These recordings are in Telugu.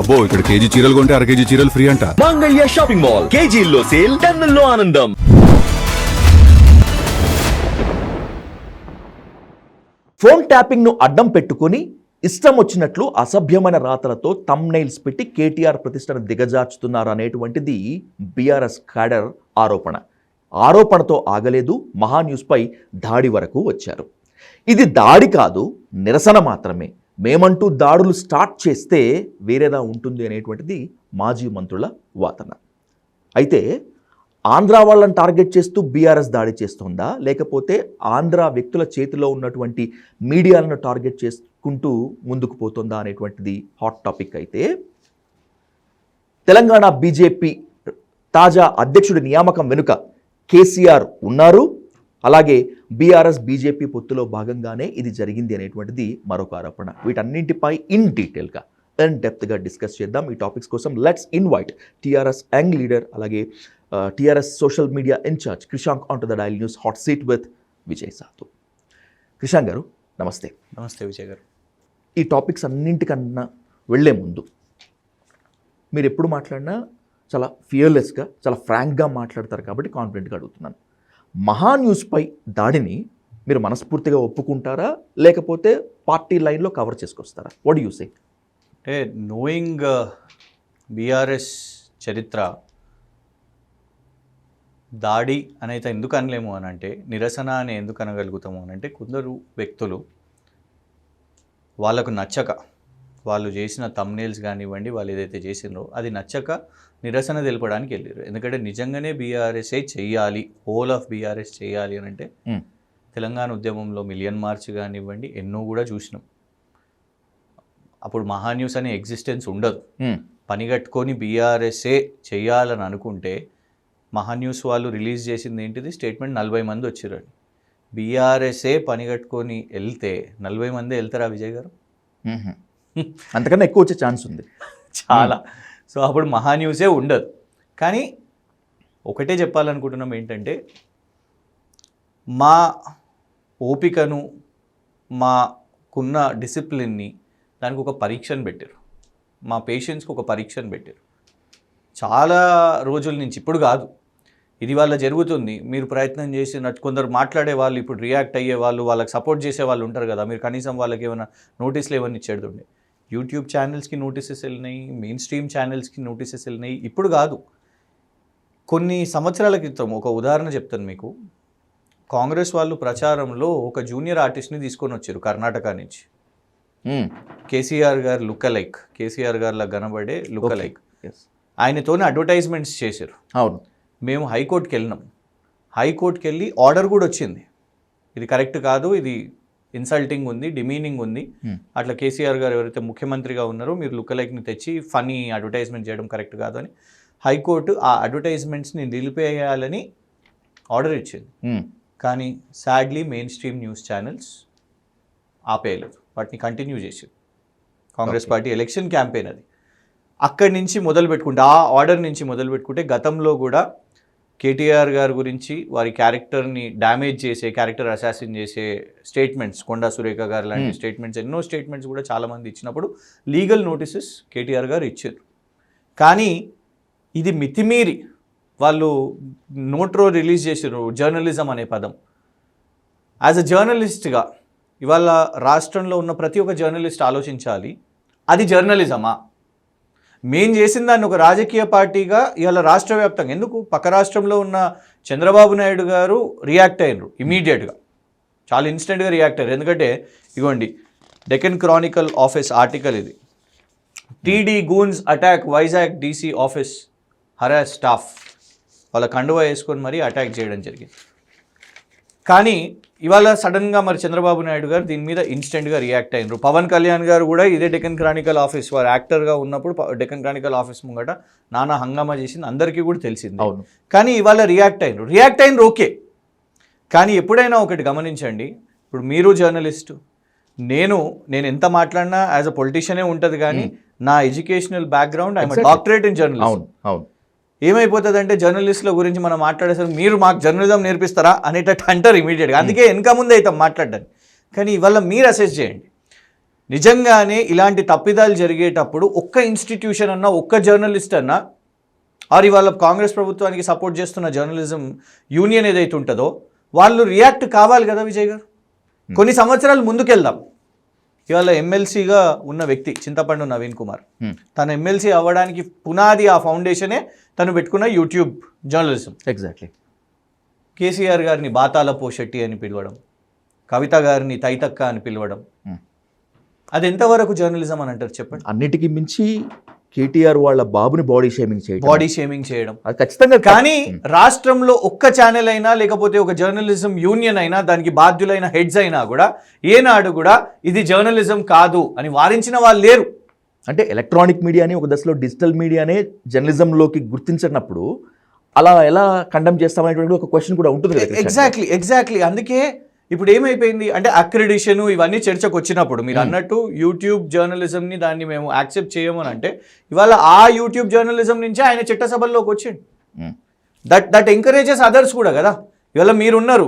అబ్బో ఇక్కడ కేజీ చీరలు కొంటే అర కేజీ చీరలు ఫ్రీ అంట. మంగళ్య షాపింగ్ మాల్ కేజీల్లో సేల్, టన్నుల్లో ఆనందం. ఫోన్ ట్యాపింగ్ ను అడ్డం పెట్టుకుని ఇష్టం వచ్చినట్లు అసభ్యమైన రాతలతో థంబ్నెయిల్స్ పెట్టి కేటీఆర్ ప్రతిష్టను దిగజార్చుతున్నారు అనేటువంటిది బీఆర్ఎస్ క్యాడర్ ఆరోపణతో ఆగలేదు, మహాన్యూస్పై దాడి వరకు వచ్చారు. ఇది దాడి కాదు, నిరసన మాత్రమే. మేమంటూ దాడులు స్టార్ట్ చేస్తే వేరేలా ఉంటుంది అనేటువంటిది మాజీ మంత్రుల వాదన. అయితే ఆంధ్ర వాళ్ళని టార్గెట్ చేస్తూ బీఆర్ఎస్ దాడి చేస్తుందా, లేకపోతే ఆంధ్ర వ్యక్తుల చేతిలో ఉన్నటువంటి మీడియాలను టార్గెట్ చేసుకుంటూ ముందుకు పోతుందా అనేటువంటిది హాట్ టాపిక్. అయితే తెలంగాణ బీజేపీ తాజా అధ్యక్షుడి నియామకం వెనుక కేసీఆర్ ఉన్నారు, అలాగే బీఆర్ఎస్ బీజేపీ పొత్తులో భాగంగానే ఇది జరిగింది అనేటువంటిది మరొక ఆరోపణ. వీటన్నింటిపై ఇన్ డీటెయిల్గా డెప్త్గా డిస్కస్ చేద్దాం. ఈ టాపిక్స్ కోసం let's invite TRS young leader, అలాగే TRS social media in charge Krishank on to the dial news hot seat with Vijay Sathu. Krishank గారు నమస్తే. నమస్తే విజయ్ గారు. ఈ టాపిక్స్ అన్నింటికన్నా వెళ్లే ముందు మీరు ఎప్పుడు మాట్లాడినా చాలా ఫియర్లెస్గా, చాలా ఫ్రాంక్గా మాట్లాడతారు కాబట్టి కాన్ఫిడెంట్గా అడుగుతున్నాను. మహాన్యూస్పై దాడిని మీరు మనస్ఫూర్తిగా ఒప్పుకుంటారా, లేకపోతే పార్టీ లైన్లో కవర్ చేసుకొస్తారా? What you say? అంటే నోయింగ్ బీఆర్ఎస్ చరిత్ర, దాడి అనేది ఎందుకు అనలేము అని అంటే, నిరసన అని ఎందుకు అనగలుగుతాము అని అంటే, కొందరు వ్యక్తులు వాళ్ళకు నచ్చక, వాళ్ళు చేసిన థంబ్నెయిల్స్ కానివ్వండి, వాళ్ళు ఏదైతే చేసిండ్రో అది నచ్చక నిరసన తెలపడానికి వెళ్ళారు. ఎందుకంటే నిజంగానే బీఆర్ఎస్ఏ చెయ్యాలి, హోల్ ఆఫ్ బీఆర్ఎస్ చేయాలి అని అంటే తెలంగాణ ఉద్యమంలో మిలియన్ మార్చ్ కానివ్వండి ఎన్నో కూడా చూసినాం. అప్పుడు మహాన్యూస్ అనే ఎగ్జిస్టెన్స్ ఉండదు. పనిగట్టుకొని బీఆర్ఎస్ఏ చెయ్యాలని అనుకుంటే మహాన్యూస్ వాళ్ళు రిలీజ్ చేసింది ఏంటిది, స్టేట్మెంట్ 40 మంది వచ్చారండి. బీఆర్ఎస్ఏ పనిగట్టుకొని వెళ్తే 40 మంది వెళ్తారా విజయ్ గారు? అంతకన్నా ఎక్కువ వచ్చే ఛాన్స్ ఉంది చాలా. సో అప్పుడు మహాన్యూసే ఉండదు. కానీ ఒకటే చెప్పాలనుకుంటున్నాం ఏంటంటే, మా ఓపికను, మాకున్న డిసిప్లిన్ని దానికి ఒక పరీక్షను పెట్టారు, మా పేషెన్స్కి ఒక పరీక్షను పెట్టారు. చాలా రోజుల నుంచి, ఇప్పుడు కాదు, ఇది వాళ్ళ జరుగుతుంది. మీరు ప్రయత్నం చేసినట్టు కొందరు మాట్లాడే వాళ్ళు, ఇప్పుడు రియాక్ట్ అయ్యే వాళ్ళు, వాళ్ళకి సపోర్ట్ చేసే వాళ్ళు ఉంటారు కదా, మీరు కనీసం వాళ్ళకి ఏమైనా నోటీసులు ఏమైనా ఇచ్చేడుతుండే. యూట్యూబ్ ఛానల్స్కి నోటీసెస్ వెళ్ళినాయి, మెయిన్ స్ట్రీమ్ ఛానల్స్కి నోటీసెస్ వెళ్ళినాయి. ఇప్పుడు కాదు, కొన్ని సంవత్సరాల క్రితం ఒక ఉదాహరణ చెప్తాను మీకు. కాంగ్రెస్ వాళ్ళు ప్రచారంలో ఒక జూనియర్ ఆర్టిస్ట్ని తీసుకొని వచ్చారు కర్ణాటక నుంచి. కేసీఆర్ గారు లుక్-అలైక్, కేసీఆర్ గారిలా కనబడే లుక్-అలైక్. ఆయనతోనే అడ్వర్టైజ్మెంట్స్ చేశారు. అవును. మేము హైకోర్టుకి వెళ్ళినాం. హైకోర్టుకి వెళ్ళి ఆర్డర్ కూడా వచ్చింది, ఇది కరెక్ట్ కాదు, ఇది ఇన్సల్టింగ్ ఉంది, డిమీనింగ్ ఉంది, అట్లా కేసీఆర్ గారు ఎవరైతే ముఖ్యమంత్రిగా ఉన్నారో మీరు లుక్-అలైక్ని తెచ్చి ఫనీ అడ్వర్టైజ్మెంట్ చేయడం కరెక్ట్ కాదు అని హైకోర్టు ఆ అడ్వర్టైజ్మెంట్స్ని నిలిపేయాలని ఆర్డర్ ఇచ్చింది. కానీ sadly mainstream news channels ఆపేయలేదు, వాటిని కంటిన్యూ చేసింది. కాంగ్రెస్ పార్టీ ఎలక్షన్ క్యాంపెయిన్ అది. అక్కడి నుంచి మొదలు పెట్టుకుంటే, ఆ ఆర్డర్ నుంచి మొదలు పెట్టుకుంటే గతంలో కూడా కేటీఆర్ గారి గురించి, వారి క్యారెక్టర్ని డ్యామేజ్ చేసే, క్యారెక్టర్ అసాసిన్ చేసే స్టేట్మెంట్స్, కొండా సురేఖ గారు లాంటి స్టేట్మెంట్స్, ఎన్నో స్టేట్మెంట్స్ కూడా చాలామంది ఇచ్చినప్పుడు లీగల్ నోటీసెస్ కేటీఆర్ గారు ఇచ్చారు. కానీ ఇది మితిమీరి వాళ్ళు నోట్రో రిలీజ్ చేసారు, జర్నలిజం అనే పదం. యాజ్ అ జర్నలిస్ట్గా ఇవాళ రాష్ట్రంలో ఉన్న ప్రతి ఒక్క జర్నలిస్ట్ ఆలోచించాలి, అది జర్నలిజమా? మేం చేసిన దాన్ని ఒక రాజకీయ పార్టీగా ఇవాళ రాష్ట్ర వ్యాప్తంగా, ఎందుకు పక్క రాష్ట్రంలో ఉన్న చంద్రబాబు నాయుడు గారు రియాక్ట్ అయ్యారు ఇమీడియట్గా, చాలా ఇన్స్టెంట్గా రియాక్ట్ అయ్యారు. ఎందుకంటే ఇగోండి డెక్కన్ క్రానికల్ ఆఫీస్ ఆర్టికల్ ఇది, TD goons attack Vizag DC office, harass staff, వాళ్ళ కండువా వేసుకొని మరీ అటాక్ చేయడం జరిగింది. కానీ ఇవాళ సడన్గా మరి చంద్రబాబు నాయుడు గారు దీని మీద ఇన్స్టెంట్గా రియాక్ట్ అయినారు. పవన్ కళ్యాణ్ గారు కూడా ఇదే డెక్కన్ క్రానికల్ ఆఫీస్, వారు యాక్టర్గా ఉన్నప్పుడు డెక్కన్ క్రానికల్ ఆఫీస్ ముంగట నానా హంగామా చేసింది, అందరికీ కూడా తెలిసింది. అవును. కానీ ఇవాళ రియాక్ట్ అయినారు ఓకే. కానీ ఎప్పుడైనా ఒకటి గమనించండి, ఇప్పుడు మీరు జర్నలిస్టు, నేను ఎంత మాట్లాడినా యాజ్ అ పొలిటీషియనే ఉంటుంది, కానీ నా educational background I'm doctorate in journalism. అవును. ఏమైపోతుందంటే జర్నలిస్టుల గురించి మనం మాట్లాడేసరికి మీరు మాకు జర్నలిజం నేర్పిస్తారా అనేటట్టు అంటారు ఇమీడియట్గా. అందుకే వెనక ముందే అవుతాం మాట్లాడడానికి. కానీ ఇవాళ మీరు అసెస్ చేయండి, నిజంగానే ఇలాంటి తప్పిదాలు జరిగేటప్పుడు ఒక్క ఇన్స్టిట్యూషన్ అన్నా, ఒక్క జర్నలిస్ట్ అన్నా, ఆర్ ఇవాళ కాంగ్రెస్ ప్రభుత్వానికి సపోర్ట్ చేస్తున్న జర్నలిజం యూనియన్ ఏదైతే ఉంటుందో వాళ్ళు రియాక్ట్ కావాలి కదా విజయ్ గారు. కొన్ని సంవత్సరాలు ముందుకెళ్దాం. ఇవాళ ఎమ్మెల్సీగా ఉన్న వ్యక్తి చింతపండు నవీన్ కుమార్, తను ఎమ్మెల్సీ అవ్వడానికి పునాది ఆ ఫౌండేషనే తను పెట్టుకున్న యూట్యూబ్ జర్నలిజం. ఎగ్జాక్ట్లీ. కేసీఆర్ గారిని బాతాల పోషెట్టి అని పిలవడం, కవిత గారిని తైతక్క అని పిలవడం, అది ఎంతవరకు జర్నలిజం అని అంటారు చెప్పండి? అన్నిటికీ మించి కేటీఆర్ వాళ్ళ బాబుని బాడీ షేమింగ్ చేయడం అది ఖచ్చితంగా. కానీ రాష్ట్రంలో ఒక్క ఛానల్ అయినా లేకపోతే ఒక జర్నలిజం యూనియన్ అయినా దానికి బాధ్యులైన హెడ్స్ అయినా కూడా ఏనాడు కూడా ఇది జర్నలిజం కాదు అని వారించిన వాళ్ళు లేరు. అంటే ఎలక్ట్రానిక్ మీడియాని ఒక దశలో డిజిటల్ మీడియానే జర్నలిజంలోకి గుర్తించినప్పుడు అలా ఎలా కండెమ్ చేస్తామనేటువంటి ఒక క్వశ్చన్ కూడా ఉంటుంది కదా. ఎగ్జాక్ట్లీ. అందుకే ఇప్పుడు ఏమైపోయింది అంటే అక్రిడిషన్ ఇవన్నీ చర్చకు వచ్చినప్పుడు మీరు అన్నట్టు యూట్యూబ్ జర్నలిజంని దాన్ని మేము యాక్సెప్ట్ చేయమని అంటే ఇవాళ ఆ యూట్యూబ్ జర్నలిజం నుంచే ఆయన చట్టసభల్లోకి వచ్చిండు. దట్ ఎంకరేజెస్ అదర్స్ కూడా కదా. ఇవాళ మీరున్నారు,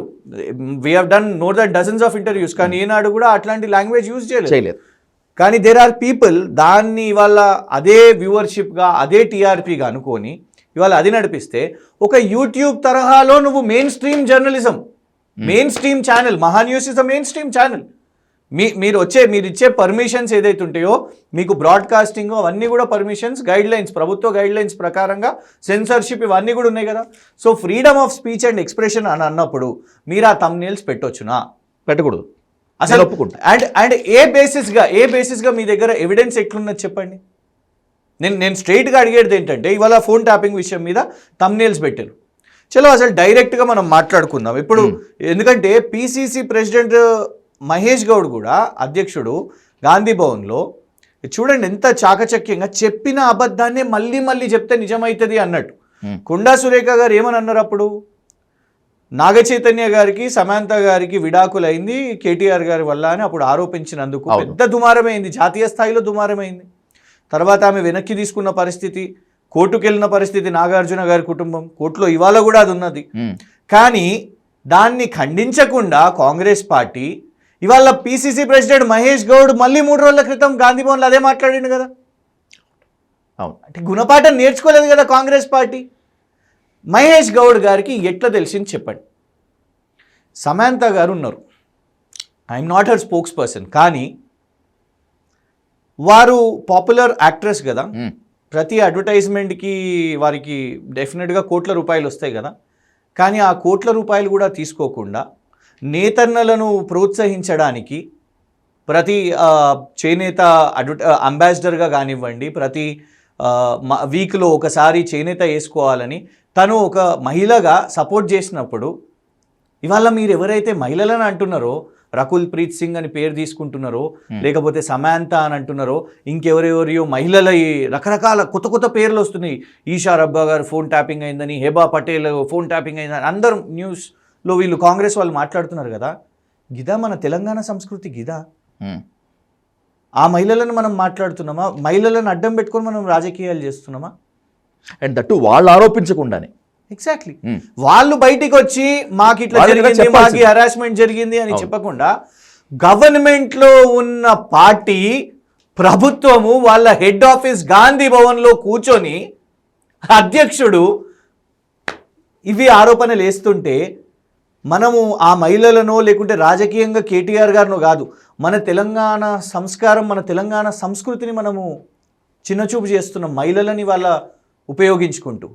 we have done more than dozens of interviews, కానీ ఈనాడు కూడా అట్లాంటి లాంగ్వేజ్ యూజ్ చేయలేదు. కానీ దేర్ ఆర్ పీపుల్ దాన్ని ఇవాళ అదే వ్యూవర్షిప్గా అదే టీఆర్పీగా అనుకొని ఇవాళ అది నడిపిస్తే ఒక యూట్యూబ్ తరహాలో నువ్వు mainstream journalism, mainstream channel, Maha news is a mainstream channel. మీరు ఇచ్చే పర్మిషన్స్ ఏదైతే ఉంటాయో మీకు బ్రాడ్కాస్టింగ్ అవన్నీ కూడా పర్మిషన్స్, గైడ్ లైన్స్, ప్రభుత్వ గైడ్ లైన్స్ ప్రకారంగా సెన్సర్షిప్ ఇవన్నీ కూడా ఉన్నాయి కదా. So freedom of speech and expression అని అన్నప్పుడు మీరు ఆ థంబ్నెయిల్స్ పెట్టొచ్చునా? పెట్టకూడదు అసలు ఒప్పుకుంటా. అండ్ ఏ బేసిస్గా మీ దగ్గర ఎవిడెన్స్ ఎట్లున్నది చెప్పండి. నేను స్ట్రైట్గా అడిగేది ఏంటంటే ఇవాళ ఫోన్ ట్యాపింగ్ విషయం మీద థంబ్నెయిల్స్ పెట్టారు. చలో అసలు డైరెక్ట్గా మనం మాట్లాడుకుందాం ఇప్పుడు. ఎందుకంటే పిసిసి ప్రెసిడెంట్ మహేష్ గౌడ్ కూడా అధ్యక్షుడు గాంధీ భవన్లో చూడండి ఎంత చాకచక్యంగా చెప్పిన అబద్ధాన్ని మళ్ళీ చెప్తే నిజమవుతుంది అన్నట్టు. కొండా సురేఖ గారు ఏమని అన్నారు అప్పుడు? నాగ చైతన్య గారికి సమాంత గారికి విడాకులైంది కేటీఆర్ గారి వల్ల అని అప్పుడు ఆరోపించినందుకు పెద్ద దుమారమైంది, జాతీయ స్థాయిలో దుమారమైంది. తర్వాత ఆమె వెనక్కి తీసుకున్న పరిస్థితి, కోర్టుకు వెళ్ళిన పరిస్థితి, నాగార్జున గారి కుటుంబం కోర్టులో ఇవాళ కూడా అది ఉన్నది. కానీ దాన్ని ఖండించకుండా కాంగ్రెస్ పార్టీ ఇవాళ పిసిసి ప్రెసిడెంట్ మహేష్ గౌడ్ మళ్ళీ 3 రోజుల క్రితం గాంధీ భవన్లో అదే మాట్లాడిండు కదా. అంటే గుణపాఠం నేర్చుకోలేదు కదా కాంగ్రెస్ పార్టీ. మహేష్ గౌడ్ గారికి ఎట్లా తెలిసింది చెప్పండి. సమాంత గారు ఉన్నారు, I'm not her spokes person, కానీ వారు పాపులర్ యాక్ట్రెస్ కదా. ప్రతి అడ్వర్టైజ్మెంట్కి వారికి డెఫినెట్గా కోట్ల రూపాయలు వస్తాయి కదా. కానీ ఆ కోట్ల రూపాయలు కూడా తీసుకోకుండా నేతన్నలను ప్రోత్సహించడానికి ప్రతి చేనేత అంబాసిడర్గా కానివ్వండి, ప్రతి వీక్లో ఒకసారి చేనేత వేసుకోవాలని తను ఒక మహిళగా సపోర్ట్ చేసినప్పుడు ఇవాళ మీరు ఎవరైతే మహిళలను అంటున్నారో, రకుల్ ప్రీత్ సింగ్ అని పేరు తీసుకుంటున్నారో, లేకపోతే సమాంత అని అంటున్నారో, ఇంకెవరెవరియో మహిళల రకరకాల కొత్త పేర్లు వస్తున్నాయి. ఈషా రబ్బా గారు ఫోన్ ట్యాపింగ్ అయిందని, హేబా పటేల్ ఫోన్ ట్యాపింగ్ అయిందని అందరూ న్యూస్లో వీళ్ళు కాంగ్రెస్ వాళ్ళు మాట్లాడుతున్నారు కదా. గిదా మన తెలంగాణ సంస్కృతి గిదా? ఆ మహిళలను మనం మాట్లాడుతున్నామా? మహిళలను అడ్డం పెట్టుకొని మనం రాజకీయాలు చేస్తున్నామా? అండ్ దట్టు వాళ్ళు ఆరోపించకుండానే. ఎగ్జాక్ట్లీ. వాళ్ళు బయటికి వచ్చి మాకు ఇట్లా జరిగింది, మాకు హరాస్మెంట్ జరిగింది అని చెప్పకుండా గవర్నమెంట్లో ఉన్న పార్టీ ప్రభుత్వము వాళ్ళ హెడ్ ఆఫీస్ గాంధీ భవన్లో కూర్చొని అధ్యక్షుడు ఇవి ఆరోపణలు వేస్తుంటే మనము ఆ మహిళలను లేకుంటే రాజకీయంగా కేటీఆర్ గారినో కాదు, మన తెలంగాణ సంస్కారం, మన తెలంగాణ సంస్కృతిని మనము చిన్నచూపు చేస్తున్నాం మహిళలని వాళ్ళ ఉపయోగించుకుంటూ.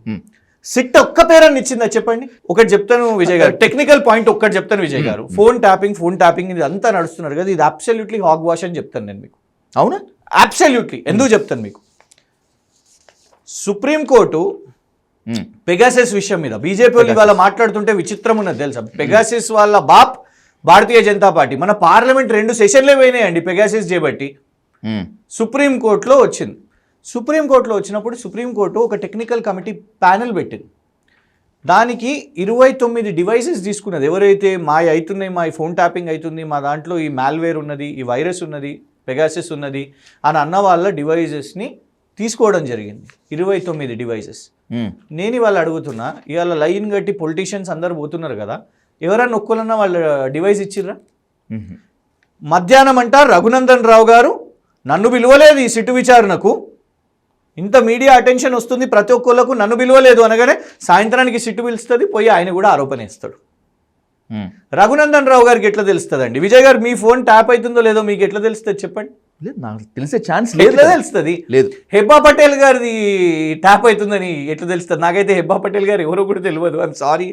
సిట్ ఒక్క పేరని ఇచ్చిందా చెప్పండి? ఒకటి చెప్తాను విజయ్ గారు, టెక్నికల్ పాయింట్ ఒక్కటి చెప్తాను విజయ్ గారు. ఫోన్ ట్యాపింగ్ ఇది అంతా నడుస్తున్నారు కదా, ఇది అబ్సల్యూట్లీ హాగ్ వాష్ అని చెప్తాను నేను మీకు. అవునా? అబ్సల్యూట్లీ. ఎందుకు చెప్తాను మీకు, సుప్రీంకోర్టు పెగాసిస్ విషయం మీద బీజేపీ వాళ్ళు ఇవాళ మాట్లాడుతుంటే విచిత్రం ఉన్నది తెలుసా. పెగాసిస్ వాళ్ళ బాప్ భారతీయ జనతా పార్టీ. మన పార్లమెంట్ 2 సెషన్లే పోయినాయండి పెగాసిస్ చేయబట్టి. సుప్రీంకోర్టులో వచ్చింది. సుప్రీంకోర్టులో వచ్చినప్పుడు సుప్రీంకోర్టు ఒక టెక్నికల్ కమిటీ ప్యానెల్ పెట్టింది. దానికి 29 డివైసెస్ తీసుకున్నది. ఎవరైతే మా ఫోన్ ట్యాపింగ్ అవుతుంది, మా దాంట్లో ఈ మాల్వేర్ ఉన్నది, ఈ వైరస్ ఉన్నది, పెగాసిస్ ఉన్నది అని అన్న వాళ్ళ డివైజెస్ని తీసుకోవడం జరిగింది. 29 డివైసెస్. నేను ఇవాళ అడుగుతున్నా, ఇవాళ లైన్ కట్టి పొలిటీషియన్స్ అందరు పోతున్నారు కదా, ఎవరన్నా ఒక్కలన్నా వాళ్ళ డివైస్ ఇచ్చిర్రా? మధ్యాహ్నం అంట రఘునందన్ రావు గారు నన్ను పిలవలేదు ఈ సిట్టు విచారణకు, ఇంత మీడియా అటెన్షన్ వస్తుంది ప్రతి ఒక్కళ్ళకు, నన్ను పిలవలేదు అనగానే సాయంత్రానికి సిట్టు పిలుస్తుంది, పోయి ఆయన కూడా ఆరోపణ వేస్తాడు. రఘునందన్ రావు గారికి ఎట్లా తెలుస్తుందండి? విజయ్ గారు మీ ఫోన్ ట్యాప్ అవుతుందో లేదో మీకు ఎట్లా తెలుస్తుంది చెప్పండి? లేదు, నాకు తెలిసే ఛాన్స్ ఎట్లా లేదు. తెలుస్తుంది? లేదు. హెబ్బా పటేల్ గారిది ట్యాప్ అవుతుందని ఎట్లా తెలుస్తుంది? నాకైతే హెబ్బా పటేల్ గారు ఎవరో కూడా తెలియదు. ఐఎమ్ సారీ,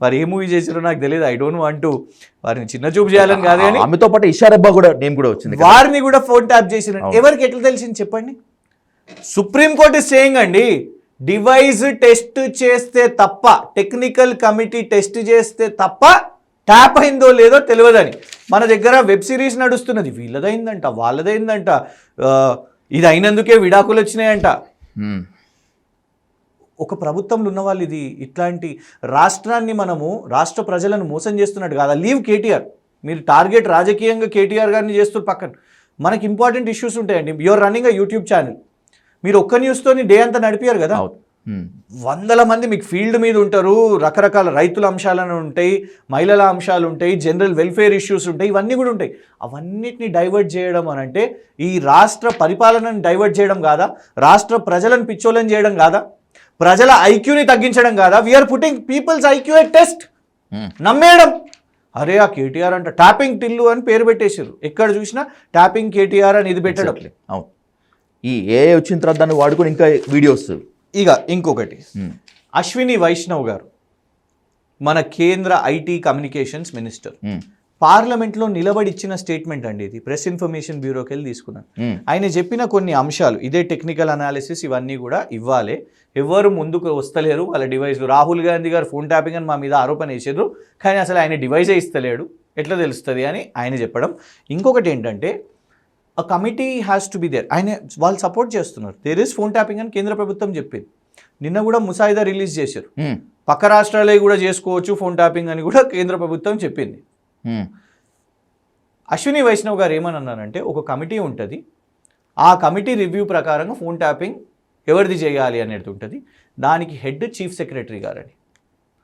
వారు ఏ మూవీ చేసారో నాకు తెలియదు. ఐ డోంట్ వాంట్ టు వారిని చిన్న చూపు చేయాలని కాదు, కానీ ఆమెతో పాటు ఇషారబ్బా కూడా నేమ్ కూడా వచ్చింది, వారిని కూడా ఫోన్ ట్యాప్ చేసిన ఎవరికి ఎట్లా తెలిసింది చెప్పండి? సుప్రీంకోర్టు సేయింగ్ అండి, డివైస్ టెస్ట్ చేస్తే తప్ప, టెక్నికల్ కమిటీ టెస్ట్ చేస్తే తప్ప ట్యాప్ అయిందో లేదో తెలియదని. మన దగ్గర వెబ్ సిరీస్ నడుస్తున్నది, వీళ్ళదైందంట వాళ్ళదైందంట, ఇది అయినందుకే విడాకులు వచ్చినాయంట. ఒక ప్రభుత్వంలో ఉన్న వాళ్ళు ఇది ఇట్లాంటి రాష్ట్రాన్ని మనము రాష్ట్ర ప్రజలను మోసం చేస్తున్నట్టు కాదా? లీవ్ కేటీఆర్, మీరు టార్గెట్ రాజకీయంగా కేటీఆర్ గారిని చేస్తున్నారు. పక్కన మనకి ఇంపార్టెంట్ ఇష్యూస్ ఉంటాయండి. You're running a YouTube channel, మీరు ఒక్క న్యూస్తోని డే అంతా నడిపారు కదా. వందల మంది మీకు ఫీల్డ్ మీద ఉంటారు, రకరకాల రైతుల అంశాలను ఉంటాయి, మహిళల అంశాలు ఉంటాయి, జనరల్ వెల్ఫేర్ ఇష్యూస్ ఉంటాయి, ఇవన్నీ కూడా ఉంటాయి. అవన్నిటిని డైవర్ట్ చేయడం అని అంటే ఈ రాష్ట్ర పరిపాలనను డైవర్ట్ చేయడం కాదా? రాష్ట్ర ప్రజలను పిచ్చోళ్ళని చేయడం కాదా? ప్రజల ఐక్యూని తగ్గించడం కాదా? We're putting people's IQ at test. నమ్మేయడం, అరే ఆ కేటీఆర్ అంట ట్యాపింగ్ టిల్లు అని పేరు పెట్టేసారు, ఎక్కడ చూసినా ట్యాపింగ్ కేటీఆర్ అని ఇది పెట్టడం. అవును, ఈ ఏ వచ్చిన తర్వాత దాన్ని వాడుకొని ఇంకా వీడియోస్. ఇక ఇంకొకటి, అశ్విని వైష్ణవ్ గారు మన కేంద్ర ఐటీ కమ్యూనికేషన్స్ మినిస్టర్, పార్లమెంట్లో నిలబడి ఇచ్చిన స్టేట్మెంట్ అండి ఇది. ప్రెస్ ఇన్ఫర్మేషన్ బ్యూరోకి వెళ్ళి తీసుకున్నాను. ఆయన చెప్పిన కొన్ని అంశాలు, ఇదే టెక్నికల్ అనాలిసిస్ ఇవన్నీ కూడా ఇవ్వాలి, ఎవరు ముందుకు వస్తలేరు వాళ్ళ డివైస్లు. రాహుల్ గాంధీ గారు ఫోన్ ట్యాపింగ్ అని మా మీద ఆరోపణ వేసారు, కానీ అసలు ఆయన డివైసే ఇస్తలేడు, ఎట్లా తెలుస్తుంది అని ఆయన చెప్పడం. ఇంకొకటి ఏంటంటే a committee has to be there, ఆయన వాళ్ళు సపోర్ట్ చేస్తున్నారు. దేర్ ఇస్ ఫోన్ ట్యాపింగ్ అని కేంద్ర ప్రభుత్వం చెప్పింది. నిన్న కూడా ముసాయిదా రిలీజ్ చేశారు, పక్క రాష్ట్రాలే కూడా చేసుకోవచ్చు ఫోన్ ట్యాపింగ్ అని కూడా కేంద్ర ప్రభుత్వం చెప్పింది. అశ్విని వైష్ణవ్ గారు ఏమని అన్నారంటే, ఒక కమిటీ ఉంటుంది, ఆ కమిటీ రివ్యూ ప్రకారంగా ఫోన్ ట్యాపింగ్ ఎవరిది చేయాలి అనేది ఉంటుంది, దానికి హెడ్ చీఫ్ సెక్రటరీ గారని.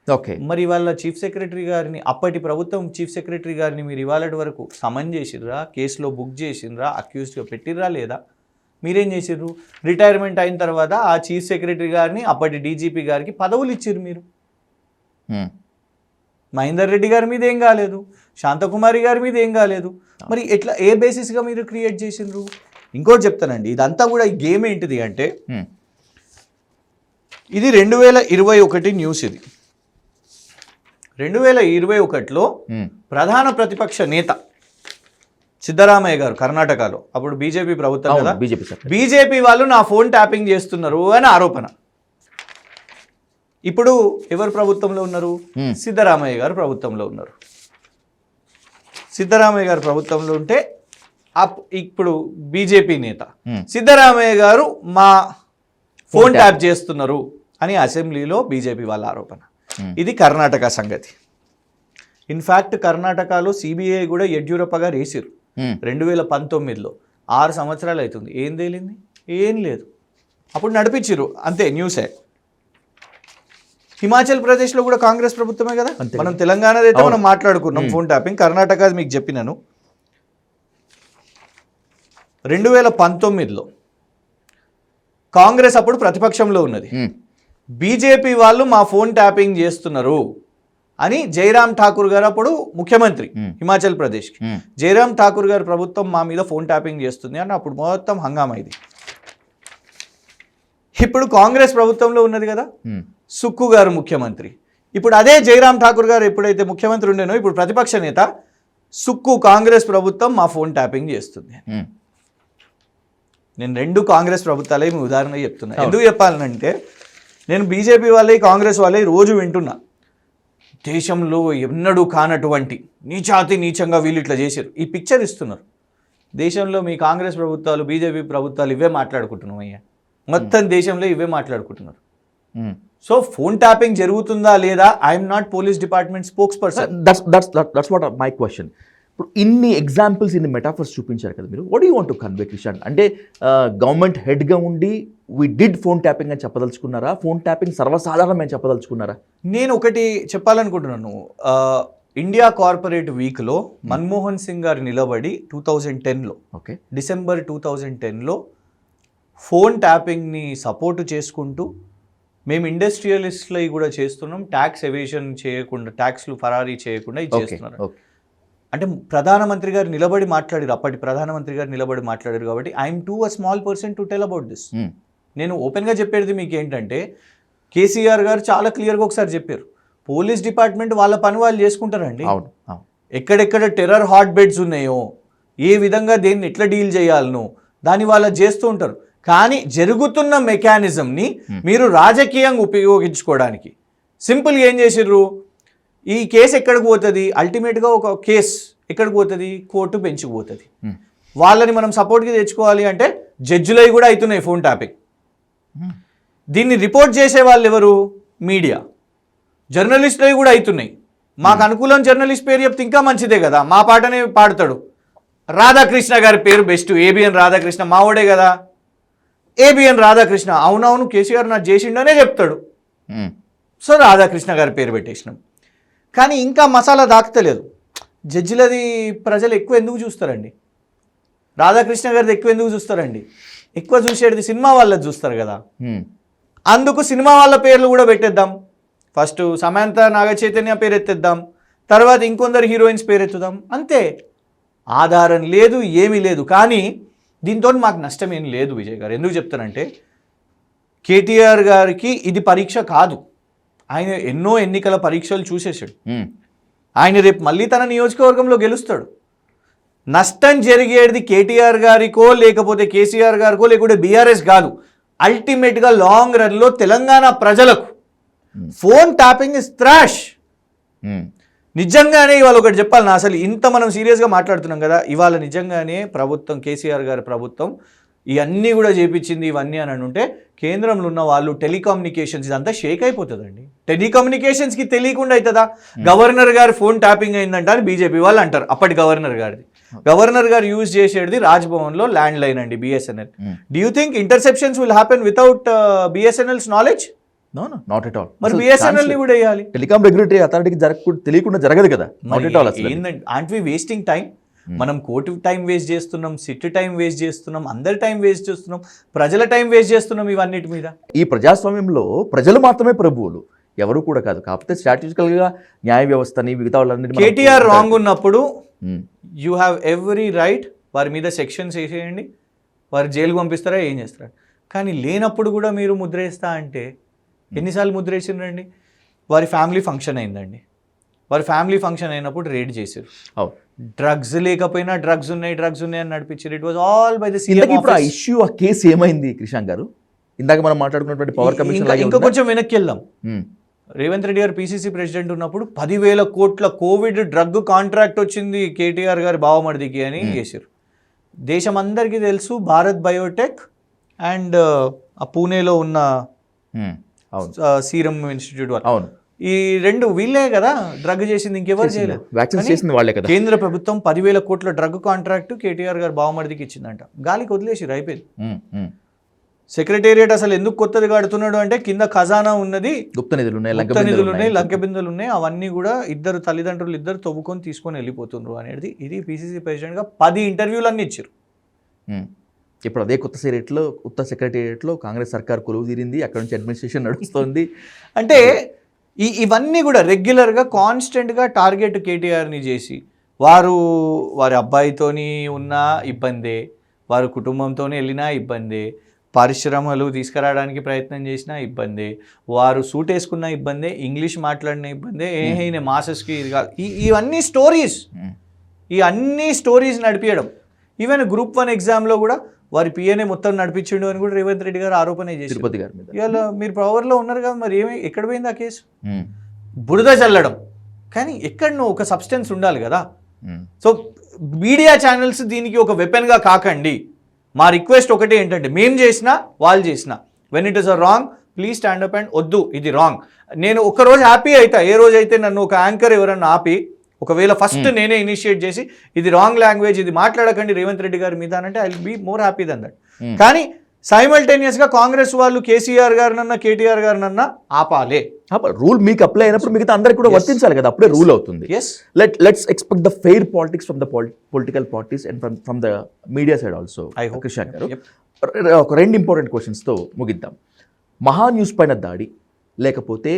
ఓకే, మరి వాళ్ళ చీఫ్ సెక్రటరీ గారిని, అప్పటి ప్రభుత్వం చీఫ్ సెక్రటరీ గారిని మీరు ఇవాళ వరకు సమన్ చేసిర్రా, కేసులో బుక్ చేసిర్రా, అక్యూజ్డ్గా పెట్టిర్రా లేదా? మీరేం చేసిర్రు? రిటైర్మెంట్ అయిన తర్వాత ఆ చీఫ్ సెక్రటరీ గారిని, అప్పటి డీజీపీ గారికి పదవులు ఇచ్చిర్రు మీరు. మహేందర్ రెడ్డి గారి మీద ఏం కాలేదు, శాంతకుమారి గారి మీద ఏం కాలేదు, మరి ఎట్లా ఏ బేసిస్గా మీరు క్రియేట్ చేసిండ్రు? ఇంకోటి చెప్తానండి, ఇదంతా కూడా ఈ గేమ్ ఏంటిది అంటే, ఇది 2021 న్యూస్. ఇది 2021లో ప్రధాన ప్రతిపక్ష నేత సిద్ధరామయ్య గారు కర్ణాటకలో, అప్పుడు బీజేపీ ప్రభుత్వం కదా, బీజేపీ వాళ్ళు నా ఫోన్ ట్యాపింగ్ చేస్తున్నారు అని ఆరోపణ. ఇప్పుడు ఎవరు ప్రభుత్వంలో ఉన్నారు? సిద్ధరామయ్య గారు ప్రభుత్వంలో ఉన్నారు. సిద్ధరామయ్య గారు ప్రభుత్వంలో ఉంటే ఇప్పుడు బీజేపీ నేత సిద్ధరామయ్య గారు మా ఫోన్ ట్యాప్ చేస్తున్నారు అని అసెంబ్లీలో బీజేపీ వాళ్ళ ఆరోపణ. ఇది కర్ణాటక సంగతి. ఇన్ఫ్యాక్ట్ కర్ణాటకలో సిబిఐ కూడా యడ్యూరప్ప గారు వేసారు 2019లో. 6 సంవత్సరాలు అవుతుంది, ఏం తేలింది? ఏం లేదు. అప్పుడు నడిపించారు అంతే, న్యూసే. హిమాచల్ ప్రదేశ్లో కూడా కాంగ్రెస్ ప్రభుత్వమే కదా, మనం తెలంగాణలో అయితే మనం మాట్లాడుకున్నాం ఫోన్ ట్యాపింగ్. కర్ణాటక మీకు చెప్పినాను. 2019లో కాంగ్రెస్ అప్పుడు ప్రతిపక్షంలో ఉన్నది, బీజేపీ వాళ్ళు మా ఫోన్ ట్యాపింగ్ చేస్తున్నారు అని జైరామ్ ఠాకూర్ గారు అప్పుడు ముఖ్యమంత్రి హిమాచల్ ప్రదేశ్కి, జైరామ్ ఠాకూర్ గారు ప్రభుత్వం మా మీద ఫోన్ ట్యాపింగ్ చేస్తుంది అని అప్పుడు మొత్తం హంగామా ఇది. ఇప్పుడు కాంగ్రెస్ ప్రభుత్వంలో ఉన్నది కదా, సుక్కు గారు ముఖ్యమంత్రి. ఇప్పుడు అదే జైరామ్ ఠాకూర్ గారు ఎప్పుడైతే ముఖ్యమంత్రి ఉండేనో, ఇప్పుడు ప్రతిపక్ష నేత సుక్కు, కాంగ్రెస్ ప్రభుత్వం మా ఫోన్ ట్యాపింగ్ చేస్తుంది. నేను 2 కాంగ్రెస్ ప్రభుత్వాలే మీ ఉదాహరణ చెప్తున్నా. ఎందుకు చెప్పాలంటే, నేను బీజేపీ వాళ్ళే కాంగ్రెస్ వాళ్ళే రోజు వింటున్నా, దేశంలో ఎన్నడూ కానటువంటి నీచాతి నీచంగా వీళ్ళు ఇట్లా చేశారు, ఈ పిక్చర్ ఇస్తున్నారు. దేశంలో మీ కాంగ్రెస్ ప్రభుత్వాలు, బీజేపీ ప్రభుత్వాలు ఇవే మాట్లాడుకుంటున్నాం అయ్యా, మొత్తం దేశంలో ఇవే మాట్లాడుకుంటున్నారు. సో ఫోన్ ట్యాపింగ్ జరుగుతుందా లేదా? I'm not police department spokes person. That's what my question. ఇప్పుడు ఇన్ని ఎగ్జాంపుల్స్, ఇన్ని మెటాఫర్స్ చూపించారు కదా మీరు, what you want to convey Kishan? అంటే గవర్నమెంట్ హెడ్గా ఉండి వీ డిడ్ ఫోన్ ట్యాపింగ్ అని చెప్పదలుచుకున్నారా? ఫోన్ ట్యాపింగ్ సర్వసాధారణం అని చెప్పదలుచుకున్నారా? నేను ఒకటి చెప్పాలనుకుంటున్నాను. ఇండియా కార్పొరేట్ వీక్లో మన్మోహన్ సింగ్ గారు నిలబడి 2010లో ఓకే డిసెంబర్ 2010లో ఫోన్ ట్యాపింగ్ని సపోర్ట్ చేసుకుంటూ మేము ఇండస్ట్రియలిస్ట్లవి కూడా చేస్తున్నాం, ట్యాక్స్ ఎవేషన్ చేయకుండా, ట్యాక్స్లు ఫరారీ చేయకుండా ఇది ఓకే చేస్తున్నారు. ఓకే అంటే ప్రధానమంత్రి గారు నిలబడి మాట్లాడారు, అప్పటి ప్రధానమంత్రి గారు నిలబడి మాట్లాడారు కాబట్టి I'm two a small person to tell about this. నేను ఓపెన్గా చెప్పేది మీకు ఏంటంటే కేసీఆర్ గారు చాలా క్లియర్గా ఒకసారి చెప్పారు, పోలీస్ డిపార్ట్మెంట్ వాళ్ళ పని వాళ్ళు చేసుకుంటారండి. అవును అవును ఎక్కడెక్కడ టెర్రర్ హాట్ బెడ్స్ ఉన్నాయో, ఏ విధంగా దేన్ని ఎట్లా డీల్ చేయాలనో దాన్ని వాళ్ళు చేస్తూ ఉంటారు. కానీ జరుగుతున్న మెకానిజంని మీరు రాజకీయంగా ఉపయోగించుకోవడానికి సింపుల్గా ఏం చేసిర్రు, ఈ కేసు ఎక్కడికి పోతుంది, అల్టిమేట్గా ఒక కేసు ఎక్కడికి పోతుంది, కోర్టు బెంచ్కి పోతుంది. వాళ్ళని మనం సపోర్ట్కి తెచ్చుకోవాలి అంటే జడ్జిలవి కూడా అవుతున్నాయి ఫోన్ ట్యాపింగ్. దీన్ని రిపోర్ట్ చేసే వాళ్ళు ఎవరు, మీడియా, జర్నలిస్టులవి కూడా అవుతున్నాయి. మాకు అనుకూలం జర్నలిస్ట్ పేరు చెప్తే ఇంకా మంచిదే కదా, మా పాటనే పాడతాడు. రాధాకృష్ణ గారి పేరు బెస్ట్, ఏబిఎన్ రాధాకృష్ణ మావోడే కదా, ఏబిఎన్ రాధాకృష్ణ. అవునవును కేసీఆర్ నాకు చేసిండనే చెప్తాడు, సో రాధాకృష్ణ గారి పేరు పెట్టేసినాం. కానీ ఇంకా మసాలా దాక్తలేదు. జడ్జిలది ప్రజలు ఎక్కువ ఎందుకు చూస్తారండి, రాధాకృష్ణ గారిది ఎక్కువ ఎందుకు చూస్తారండి, ఎక్కువ చూసేది సినిమా వాళ్ళది చూస్తారు కదా. అందుకు సినిమా వాళ్ళ పేర్లు కూడా పెట్టేద్దాం. ఫస్ట్ సమంత నాగ చైతన్య పేరు ఎత్తేద్దాం, తర్వాత ఇంకొందరు హీరోయిన్స్ పేరు ఎత్తుదాం, అంతే. ఆధారం లేదు, ఏమీ లేదు. కానీ దీంతో మాకు నష్టం ఏం లేదు విజయ్ గారు. ఎందుకు చెప్తానంటే కేటీఆర్ గారికి ఇది పరీక్ష కాదు, ఆయన ఎన్నో ఎన్నికల పరీక్షలు చూసేసాడు. ఆయన రేపు మళ్ళీ తన నియోజకవర్గంలో గెలుస్తాడు. నష్టం జరిగేది కేటీఆర్ గారికో లేకపోతే కేసీఆర్ గారికో లేకపోతే బీఆర్ఎస్ కాదు, అల్టిమేట్గా లాంగ్ రన్లో తెలంగాణ ప్రజలకు. Phone tapping is trash. నిజంగానే ఇవాళ ఒకటి చెప్పాలి, అసలు ఇంత మనం సీరియస్గా మాట్లాడుతున్నాం కదా, ఇవాళ నిజంగానే ప్రభుత్వం, కేసీఆర్ గారి ప్రభుత్వం ఇవన్నీ కూడా చేపించింది ఇవన్నీ అని ఉంటే కేంద్రంలో ఉన్న వాళ్ళు టెలికమ్యూనికేషన్స్ ఇదంతా షేక్ అయిపోతుందండి. టెలికమ్యూనికేషన్స్కి తెలియకుండా అవుతుందా? గవర్నర్ గారు ఫోన్ ట్యాపింగ్ అయిందంట అని బీజేపీ వాళ్ళు అంటారు. అప్పటి గవర్నర్ గారిది, గవర్నర్ గారు యూజ్ చేసేది రాజ్భవన్లో ల్యాండ్ లైన్ అండి, BSNL. Do you think interceptions will happen without BSNL's knowledge? No no not at all. మరి బిఎస్ఎన్ఎల్ ని కూడా వేయాలి. టెలికాం రెగ్యులేటరీ అథారిటీకి తెలియకుండా జరగదు కదా. Not at all. ఏందంటే ఆంట్ వి వేస్టింగ్ టైం? మనం కోర్టు టైం వేస్ట్ చేస్తున్నాం, సిట్ టైం వేస్ట్ చేస్తున్నాం, అందరి టైం వేస్ట్ చేస్తున్నాం, ప్రజల టైం వేస్ట్ చేస్తున్నాం ఇవన్నిటి మీద. ఈ ప్రజాస్వామ్యంలో ప్రజలు మాత్రమే ప్రభువులు, ఎవరు కూడా కాదు. కాకపోతే స్ట్రాటజికల్ గా న్యాయ వ్యవస్థని మిగతా వాళ్ళందరినీ కేటీఆర్ రాంగ్ ఉన్నప్పుడు యూ హ్యావ్ ఎవ్రీ రైట్ వారి మీద సెక్షన్స్ వేసేయండి, వారు జైలుకు పంపిస్తారా, ఏం చేస్తారా. కానీ లేనప్పుడు కూడా మీరు ముద్ర వేస్తా అంటే ఎన్నిసార్లు ముద్ర వేసిండ్రండి? వారి ఫ్యామిలీ ఫంక్షన్ అయిందండి, వారి ఫ్యామిలీ ఫంక్షన్ అయినప్పుడు రేడ్ చేశారు. డ్రగ్స్ లేకపోయినా డ్రగ్స్ ఉన్నాయి అని నడిపించారు. It was all by the CM. ఇప్పుడు ఆ ఇష్యూ, ఆ కేసు ఏమైంది క్రిషాంక్ గారు? ఇందాక మనం మాట్లాడుకున్నటువంటి పవర్ కమిషన్ ఇంకా కొంచెం వెనక్కి వెళ్దాం. రేవంత్ రెడ్డి గారు పీసీసీ ప్రెసిడెంట్ ఉన్నప్పుడు 10,000 కోట్ల కోవిడ్ డ్రగ్ కాంట్రాక్ట్ వచ్చింది కేటీఆర్ గారి బావమరిదికి అని చేశారు. దేశం అందరికీ తెలుసు భారత్ బయోటెక్ అండ్ ఆ పూణేలో ఉన్న సీరం ఇన్స్టిట్యూట్ వాళ్ళు, అవును, ఈ రెండు వీళ్ళే కదా డ్రగ్ చేసింది, ఇంకెవరు చేయలేదు. కేంద్ర ప్రభుత్వం 10,000 కోట్ల డ్రగ్ కాంట్రాక్ట్ కేటీఆర్ గారు బావమరిదికి ఇచ్చిందంట. గాలికి వదిలేసి అయిపోయింది. సెక్రటేరియట్ అసలు ఎందుకు కొత్తది కడుతున్నాడు అంటే కింద ఖజానా ఉన్నది, గుప్త నిధులు ఉన్నాయి, లంకె బిందులు ఉన్నాయి, అవన్నీ కూడా తల్లిదండ్రులు ఇద్దరు తవ్వుకొని తీసుకొని వెళ్ళిపోతున్నారు అనేది. ఇది పీసీసీ ప్రెసిడెంట్గా 10 ఇంటర్వ్యూలు అన్ని ఇచ్చారు. ఇప్పుడు అదే కొత్త సెక్రటేరియట్లో కాంగ్రెస్ సర్కార్ కొలువు తీరింది, అక్కడ నుంచి అడ్మినిస్ట్రేషన్ నడుస్తుంది. అంటే ఇవన్నీ కూడా రెగ్యులర్గా కాన్స్టెంట్గా టార్గెట్ కేటీఆర్ని చేసి, వారి అబ్బాయితోని ఉన్న ఇబ్బందే, వారి కుటుంబంతోనే వెళ్ళినా ఇబ్బందే, పరిశ్రమలు తీసుకురావడానికి ప్రయత్నం చేసినా ఇబ్బందే, వారు సూట్ వేసుకున్న ఇబ్బందే, ఇంగ్లీష్ మాట్లాడిన ఇబ్బందే, ఏహైనా మాసెస్కి ఇది కాదు, ఇవన్నీ స్టోరీస్, ఈ అన్ని స్టోరీస్ నడిపించడం. ఈవెన్ గ్రూప్ 1 ఎగ్జామ్లో కూడా వారి పిఏనే మొత్తం నడిపించిండు అని కూడా రేవంత్ రెడ్డి గారు ఆరోపణ చేసి, తిరుపతి గారి మీద. ఇవాళ మీరు పవర్లో ఉన్నారు కదా, మరి ఎక్కడ పోయింది ఆ కేసు? బురద చల్లడం. కానీ ఎక్కడనో ఒక సబ్స్టెన్స్ ఉండాలి కదా. సో మీడియా ఛానల్స్ దీనికి ఒక వెపన్గా కాకండి. మా రిక్వెస్ట్ ఒకటే ఏంటంటే, మేము చేసినా వాళ్ళు చేసినా, when it is a wrong please stand up and వద్దు ఇది రాంగ్. నేను ఒక్కరోజు హ్యాపీ అవుతా, ఏ రోజు అయితే నన్ను ఒక యాంకర్ ఎవరన్నా ఆపి ఒకవేళ ఫస్ట్ నేనే ఇనిషియేట్ చేసి ఇది రాంగ్ లాంగ్వేజ్, ఇది మాట్లాడకండి రేవంత్ రెడ్డి గారి మీద అంటే I will be more happy than that. కానీ సైమల్టేనియస్గా కాంగ్రెస్ వాళ్ళు కేసీఆర్ గారినన్నా కేటీఆర్ గారినన్నా ఆపాలే. రూల్ మీకు అప్లై అయినప్పుడు మిగతా అందరికి కూడా వర్తించాలి కదా, అప్పుడే రూల్ అవుతుంది. Yes, let's expect the fair politics from the political parties and from the media side also. I hope. Krishank గారు, ఒక రెండు ఇంపార్టెంట్ క్వశ్చన్స్తో ముగిద్దాం. మహా న్యూస్ పైన దాడి, లేకపోతే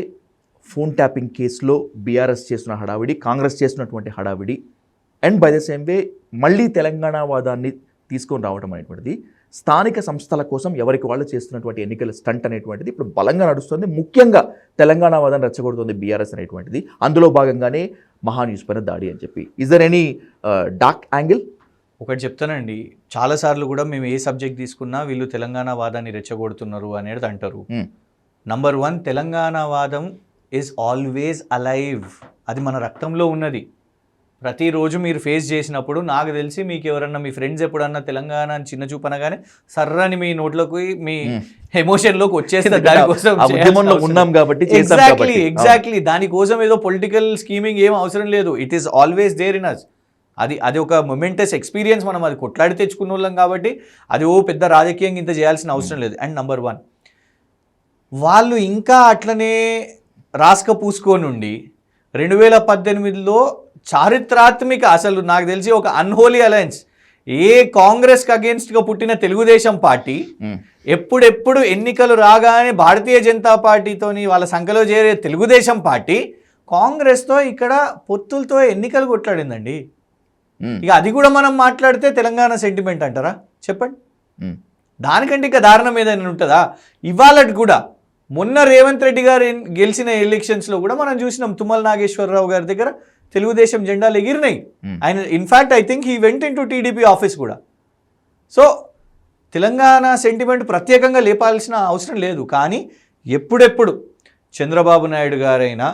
ఫోన్ ట్యాపింగ్ కేసులో బీఆర్ఎస్ చేస్తున్న హడావిడి, కాంగ్రెస్ చేస్తున్నటువంటి హడావిడి, and by the same way మళ్ళీ తెలంగాణ వాదాన్ని తీసుకొని రావడం అనేటువంటిది స్థానిక సంస్థల కోసం ఎవరికి వాళ్ళు చేస్తున్నటువంటి ఎన్నికల స్టంట్ అనేటువంటిది ఇప్పుడు బలంగా నడుస్తుంది. ముఖ్యంగా తెలంగాణ వాదాన్ని రెచ్చగొడుతుంది బీఆర్ఎస్ అనేటువంటిది. అందులో భాగంగానే మహా న్యూస్ పైన దాడి అని చెప్పి, is there any dark angle? ఒకటి చెప్తానండి, చాలాసార్లు కూడా మేము ఏ సబ్జెక్ట్ తీసుకున్నా వీళ్ళు తెలంగాణ వాదాన్ని రెచ్చగొడుతున్నారు అనేది అంటారు. నంబర్ 1, తెలంగాణ వాదం ఈజ్ ఆల్వేస్ అలైవ్. అది మన రక్తంలో ఉన్నది. ప్రతిరోజు మీరు ఫేస్ చేసినప్పుడు నాకు తెలిసి మీకు ఎవరన్నా మీ ఫ్రెండ్స్ ఎప్పుడన్నా తెలంగాణ అని చిన్న చూపనగానే సర్రని మీ నోట్లోకి మీ ఎమోషన్లోకి వచ్చేస్తారు. దానికోసం ఉద్యమంలో ఉన్నాం కాబట్టి, ఎగ్జాక్ట్లీ దానికోసం ఏదో పొలిటికల్ స్కీమింగ్ ఏం అవసరం లేదు. It is always there in us. అది ఒక మొమెంటస్ ఎక్స్పీరియన్స్. మనం అది కొట్లాడి తెచ్చుకున్న వాళ్ళం కాబట్టి అది పెద్ద రాజకీయంగా ఇంత చేయాల్సిన అవసరం లేదు. అండ్ నంబర్ 1, వాళ్ళు ఇంకా అట్లనే రాసుక పూసుకోనుండి 2018లో చారిత్రాత్మక, అసలు నాకు తెలిసి ఒక అన్హోలీ అలయన్స్, ఏ కాంగ్రెస్కి అగేన్స్ట్గా పుట్టిన తెలుగుదేశం పార్టీ ఎప్పుడెప్పుడు ఎన్నికలు రాగానే భారతీయ జనతా పార్టీతోని వాళ్ళ సంఖ్యలో చేరే తెలుగుదేశం పార్టీ కాంగ్రెస్తో ఇక్కడ పొత్తులతో ఎన్నికలు కొట్లాడిందండి. ఇక అది కూడా మనం మాట్లాడితే తెలంగాణ సెంటిమెంట్ అంటారా చెప్పండి? దానికంటే ఇక దారుణం ఏదైనా ఉంటుందా? ఇవాళ కూడా మొన్న రేవంత్ రెడ్డి గారు గెలిచిన ఎలక్షన్స్లో కూడా మనం చూసినాం, తుమ్మల నాగేశ్వరరావు గారి దగ్గర తెలుగుదేశం జెండాలు ఎగిరినాయి. ఆయన in fact I think he went in to TDP office కూడా. సో తెలంగాణ సెంటిమెంట్ ప్రత్యేకంగా లేపాల్సిన అవసరం లేదు. కానీ ఎప్పుడెప్పుడు చంద్రబాబు నాయుడు గారైనా,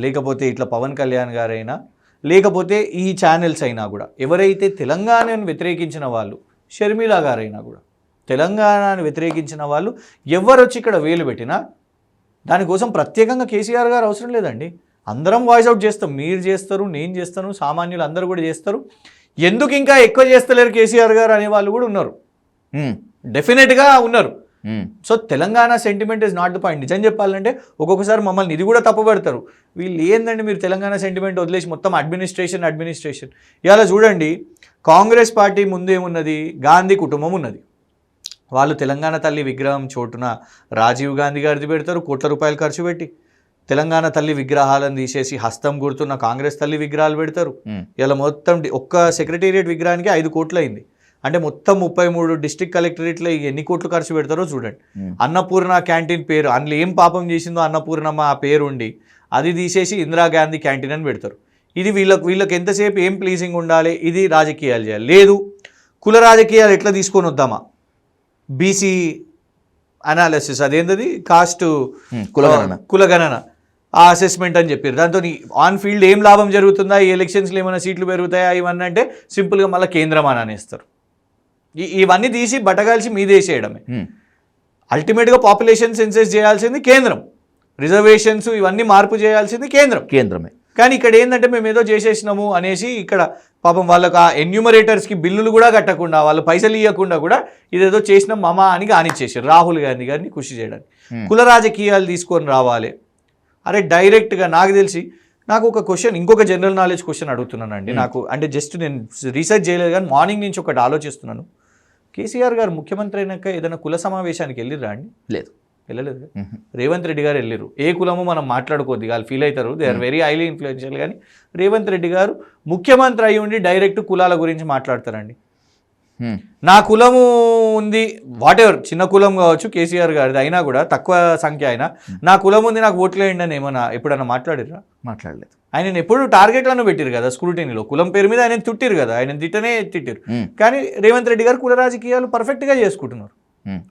లేకపోతే ఇట్లా పవన్ కళ్యాణ్ గారైనా, లేకపోతే ఈ ఛానల్స్ అయినా కూడా ఎవరైతే తెలంగాణను వ్యతిరేకించిన వాళ్ళు, షర్మిల గారైనా కూడా తెలంగాణను వ్యతిరేకించిన వాళ్ళు ఎవరు వచ్చి ఇక్కడ వేలు పెట్టినా దానికోసం ప్రత్యేకంగా కేసీఆర్ గారు అవసరం లేదండి. అందరం వాయిస్ అవుట్ చేస్తాం. మీరు చేస్తారు, నేను చేస్తాను, సామాన్యులు అందరూ కూడా చేస్తారు. ఎందుకు ఇంకా ఎక్కువ చేస్తలేరు కేసీఆర్ గారు అనే వాళ్ళు కూడా ఉన్నారు, డెఫినెట్గా ఉన్నారు. So Telangana sentiment is not the point. నిజం చెప్పాలంటే ఒక్కొక్కసారి మమ్మల్ని ఇది కూడా తప్పుపడతారు. వీళ్ళు ఏందండి మీరు తెలంగాణ సెంటిమెంట్ వదిలేసి మొత్తం అడ్మినిస్ట్రేషన్. ఇలా చూడండి, కాంగ్రెస్ పార్టీ ముందు ఏమున్నది? గాంధీ కుటుంబం ఉన్నది. వాళ్ళు తెలంగాణ తల్లి విగ్రహం చోటున రాజీవ్ గాంధీ గారిది పెడతారు, కోట్ల రూపాయలు ఖర్చు పెట్టి. తెలంగాణ తల్లి విగ్రహాలను తీసేసి హస్తం గుర్తున్న కాంగ్రెస్ తల్లి విగ్రహాలు పెడతారు. ఇలా మొత్తం ఒక్క సెక్రటేరియట్ విగ్రహానికి 5 కోట్లు అయింది. అంటే మొత్తం 33 డిస్ట్రిక్ట్ కలెక్టరేట్లో ఎన్ని కోట్లు ఖర్చు పెడతారో చూడండి. అన్నపూర్ణ క్యాంటీన్ పేరు, అందులో ఏం పాపం చేసిందో అన్నపూర్ణమ్మ ఆ పేరు ఉండి అది తీసేసి ఇందిరాగాంధీ క్యాంటీన్ అని పెడతారు. ఇది వీళ్ళకి ఎంతసేపు ఏం ప్లీజింగ్ ఉండాలి, ఇది రాజకీయాలు చేయాలి. లేదు, కుల రాజకీయాలు ఎట్లా తీసుకొని వద్దామా, బీసీ అనాలిసిస్, అదేంటది కాస్ట్ కులగణన ఆ అసెస్మెంట్ అని చెప్పారు. దాంతో ఆన్ ఫీల్డ్ ఏం లాభం జరుగుతుందా, ఈ ఎలక్షన్స్లో ఏమైనా సీట్లు పెరుగుతాయా, ఇవన్నీ అంటే సింపుల్గా మళ్ళీ కేంద్రం అని అనేస్తారు. ఇవన్నీ తీసి బట్టగాల్చి మీదేసేయడమే. అల్టిమేట్గా పాపులేషన్ సెన్సెస్ చేయాల్సింది కేంద్రం, రిజర్వేషన్స్ ఇవన్నీ మార్పు చేయాల్సింది కేంద్రమే. కానీ ఇక్కడ ఏంటంటే మేము ఏదో చేసేసినాము అనేసి ఇక్కడ పాపం వాళ్ళకి ఆ ఎన్యూమరేటర్స్కి బిల్లులు కూడా కట్టకుండా, వాళ్ళు పైసలు ఇవ్వకుండా కూడా ఇదేదో చేసినాం మామా అని కానిచ్చేసారు రాహుల్ గాంధీ గారిని ఖుషి చేయడానికి. కుల రాజకీయాలు తీసుకొని రావాలి. అరే డైరెక్ట్గా నాకు ఒక క్వశ్చన్, ఇంకొక జనరల్ నాలెడ్జ్ క్వశ్చన్ అడుగుతున్నానండి. నాకు అంటే జస్ట్ నేను రీసెర్చ్ చేయలేదు కానీ మార్నింగ్ నుంచి ఒకటి ఆలోచిస్తున్నాను. కేసీఆర్ గారు ముఖ్యమంత్రి అయినాక ఏదైనా కుల సమావేశానికి వెళ్ళిర్రా అండి? వెళ్ళలేదు. రేవంత్ రెడ్డి గారు వెళ్ళిరు. ఏ కులము మనం మాట్లాడుకోద్ది, వాళ్ళు ఫీల్ అవుతారు, they are very highly influential. కానీ రేవంత్ రెడ్డి గారు ముఖ్యమంత్రి అయి ఉండి డైరెక్ట్ కులాల గురించి మాట్లాడతారండి. నా కులము ఉంది, వాట్ ఎవర్, చిన్న కులం కావచ్చు కేసీఆర్ గారిది అయినా కూడా, తక్కువ సంఖ్య అయినా నా కులం ఉంది నాకు ఓట్లు వేయండి అని ఏమన్నా ఎప్పుడన్నా మాట్లాడిర్రా? మాట్లాడలేదు. ఆయన ఎప్పుడు టార్గెట్లను పెట్టిరు కదా స్క్రూటినీలో, కులం పేరు మీద ఆయన తిట్టిరు కదా, ఆయన తిట్టిరు. కానీ రేవంత్ రెడ్డి గారు కుల రాజకీయాలు పర్ఫెక్ట్గా చేసుకుంటున్నారు.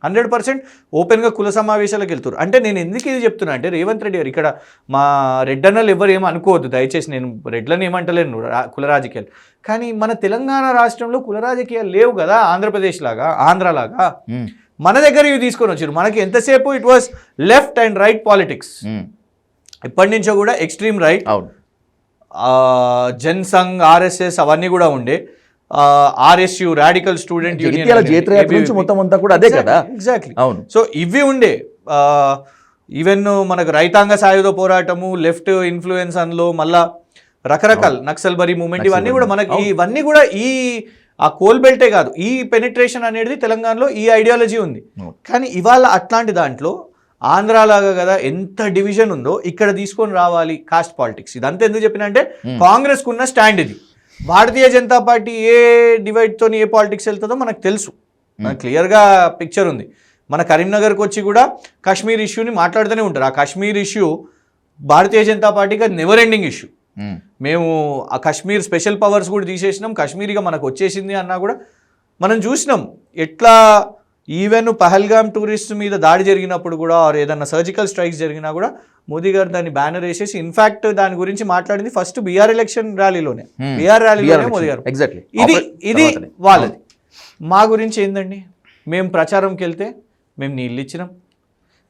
100% ఓపెన్గా కుల సమావేశాలకు వెళ్తారు. అంటే నేను ఎందుకు ఇది చెప్తున్నా అంటే, రేవంత్ రెడ్డి గారు ఇక్కడ మా రెడ్డన్నలు ఎవరు ఏమో అనుకోవద్దు దయచేసి, నేను రెడ్లను ఏమంటలేను కుల రాజకీయాలు. కానీ మన తెలంగాణ రాష్ట్రంలో కుల రాజకీయాలు లేవు కదా, ఆంధ్రప్రదేశ్ లాగా, ఆంధ్రలాగా. మన దగ్గర ఇవి తీసుకొని వచ్చారు. మనకి ఎంతసేపు it was left and right politics. ఎప్పటి నుంచో కూడా ఎక్స్ట్రీమ్ రైట్, జనసంఘ్, ఆర్ఎస్ఎస్ అవన్నీ కూడా ఉండే. ఆర్ఎస్యు రాడికల్ స్టూడెంట్ జగిత్యాల జేత్రయాత్ర నుంచి మొత్తం అంతా కూడా అదే కదా. ఎగ్జాక్ట్లీ. అవును. సో ఇవి ఉండే ఈవెన్ మనకు రైతాంగ సాయుధ పోరాటము, లెఫ్ట్ ఇన్ఫ్లుయెన్స్ అందులో మళ్ళా రకరకాల నక్సల్బరీ మూవ్మెంట్, ఇవన్నీ కూడా మనకి ఇవన్నీ కూడా ఆ కోల్ బెల్టే కాదు, ఈ పెనిట్రేషన్ అనేది తెలంగాణలో ఈ ఐడియాలజీ ఉంది. కానీ ఇవాళ అట్లాంటి దాంట్లో ఆంధ్రాలాగా కదా ఎంత డివిజన్ ఉందో ఇక్కడ తీసుకొని రావాలి కాస్ట్ పాలిటిక్స్. ఇదంతా ఎందుకు చెప్పిన అంటే కాంగ్రెస్ కున్న స్టాండ్ ఇది. భారతీయ జనతా పార్టీ ఏ డివైడ్ తోని ఏ పాలిటిక్స్ వెళ్తుందో మనకు తెలుసు, మనకు క్లియర్గా పిక్చర్ ఉంది. మన కరీంనగర్కి వచ్చి కూడా కాశ్మీర్ ఇష్యూని మాట్లాడుతూనే ఉంటారు. ఆ కాశ్మీర్ ఇష్యూ భారతీయ జనతా పార్టీకి అది నెవర్ ఎండింగ్ ఇష్యూ. మేము ఆ కాశ్మీర్ స్పెషల్ పవర్స్ కూడా తీసేసినాం, కాశ్మీర్గా మనకు వచ్చేసింది అన్నా కూడా మనం చూసినాం ఎట్లా. ఈవెన్ పహల్గామ్ టూరిస్ట్ మీద దాడి జరిగినప్పుడు కూడా ఆర్ ఏదన్నా సర్జికల్ స్ట్రైక్స్ జరిగినా కూడా మోదీ గారు దాన్ని బ్యానర్ వేసేసి ఇన్ఫాక్ట్ దాని గురించి మాట్లాడింది ఫస్ట్ బీఆర్ ఎలక్షన్ ర్యాలీలోనే. బీఆర్ ర్యాలీలోనే మోదీ గారు ఇది వాళ్ళది. మా గురించి ఏందండి, మేము ప్రచారంకి వెళ్తే మేము నీళ్ళు ఇచ్చినాం,